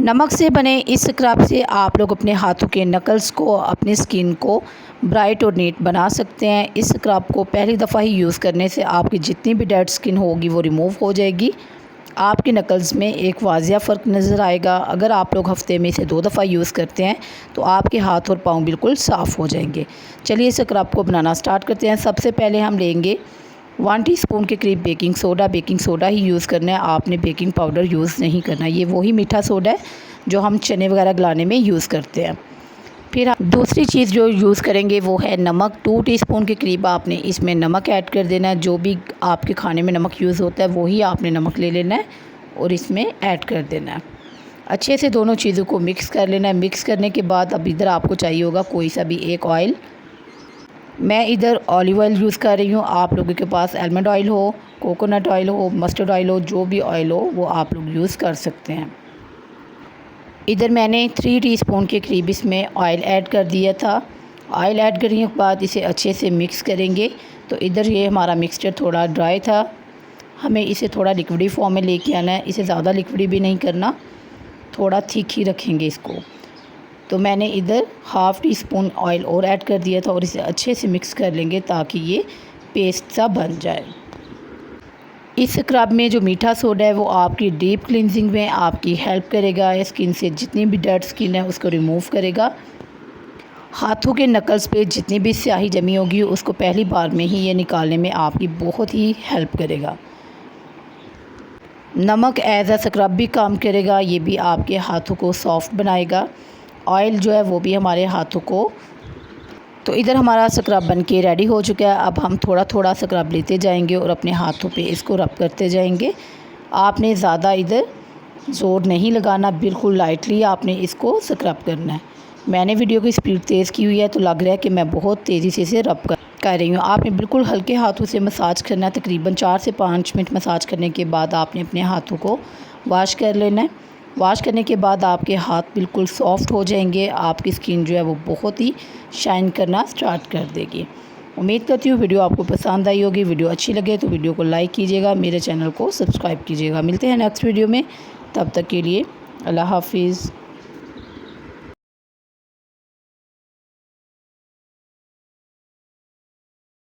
नमक से बने इस स्क्रब से आप लोग अपने हाथों के नकल्स को, अपनी स्किन को ब्राइट और नीट बना सकते हैं। इस स्क्रब को पहली दफ़ा ही यूज़ करने से आपकी जितनी भी डेड स्किन होगी वो रिमूव हो जाएगी। आपके नकल्स में एक वाजिया फ़र्क नज़र आएगा। अगर आप लोग हफ़्ते में इसे 2 दफ़ा यूज़ करते हैं तो आपके हाथ और पाँव बिल्कुल साफ़ हो जाएंगे। चलिए इस स्क्रब को बनाना स्टार्ट करते हैं। सबसे पहले हम लेंगे 1 टीस्पून के करीब बेकिंग सोडा ही यूज़ करना है। आपने बेकिंग पाउडर यूज़ नहीं करना। ये वही मीठा सोडा है जो हम चने वगैरह गलाने में यूज़ करते हैं। फिर हम दूसरी चीज़ जो यूज़ करेंगे वो है नमक। 2 टीस्पून के करीब आपने इसमें नमक ऐड कर देना है। जो भी आपके खाने में नमक यूज़ होता है वही आपने नमक ले लेना है और इसमें ऐड कर देना है। अच्छे से दोनों चीज़ों को मिक्स कर लेना है। मिक्स करने के बाद अब इधर आपको चाहिए होगा कोई सा भी एक ऑयल। मैं इधर ऑलिव ऑयल यूज़ कर रही हूँ। आप लोगों के पास आलमंड ऑयल हो, कोकोनट ऑयल हो, मस्टर्ड ऑयल हो, जो भी ऑयल हो वो आप लोग यूज़ कर सकते हैं। इधर मैंने 3 टीस्पून के करीब इसमें ऑयल ऐड कर दिया था। ऑयल ऐड करने के बाद इसे अच्छे से मिक्स करेंगे। तो इधर ये हमारा मिक्सचर थोड़ा ड्राई था, हमें इसे थोड़ा लिक्विडी फॉर्म में लेके आना है। इसे ज़्यादा लिक्विडी भी नहीं करना, थोड़ा थिक ही रखेंगे इसको। तो मैंने इधर हाफ़ टी स्पून ऑयल और ऐड कर दिया था और इसे अच्छे से मिक्स कर लेंगे ताकि ये पेस्ट सा बन जाए। इस स्क्रब में जो मीठा सोडा है वो आपकी डीप क्लींजिंग में आपकी हेल्प करेगा। स्किन से जितनी भी डेड स्किन है उसको रिमूव करेगा। हाथों के नकल्स पे जितनी भी स्याही जमी होगी उसको पहली बार में ही ये निकालने में आपकी बहुत ही हेल्प करेगा। नमक एज अ स्क्रब भी काम करेगा। ये भी आपके हाथों को सॉफ्ट बनाएगा। ऑयल जो है वो भी हमारे हाथों को। तो इधर हमारा स्क्रब बन के रेडी हो चुका है। अब हम थोड़ा थोड़ा स्क्रब लेते जाएंगे और अपने हाथों पे इसको रब करते जाएंगे। आपने ज़्यादा इधर ज़ोर नहीं लगाना, बिल्कुल लाइटली आपने इसको स्क्रब करना है। मैंने वीडियो की स्पीड तेज़ की हुई है तो लग रहा है कि मैं बहुत तेज़ी से इसे रब कर रही हूँ। आपने बिल्कुल हल्के हाथों से मसाज करना है। तकरीबन 4 से 5 मिनट मसाज करने के बाद आपने अपने हाथों को वॉश कर लेना है। वॉश करने के बाद आपके हाथ बिल्कुल सॉफ्ट हो जाएंगे। आपकी स्किन जो है वो बहुत ही शाइन करना स्टार्ट कर देगी। उम्मीद करती हूँ वीडियो आपको पसंद आई होगी। वीडियो अच्छी लगे तो वीडियो को लाइक कीजिएगा, मेरे चैनल को सब्सक्राइब कीजिएगा। मिलते हैं नेक्स्ट वीडियो में, तब तक के लिए अल्लाह हाफिज़।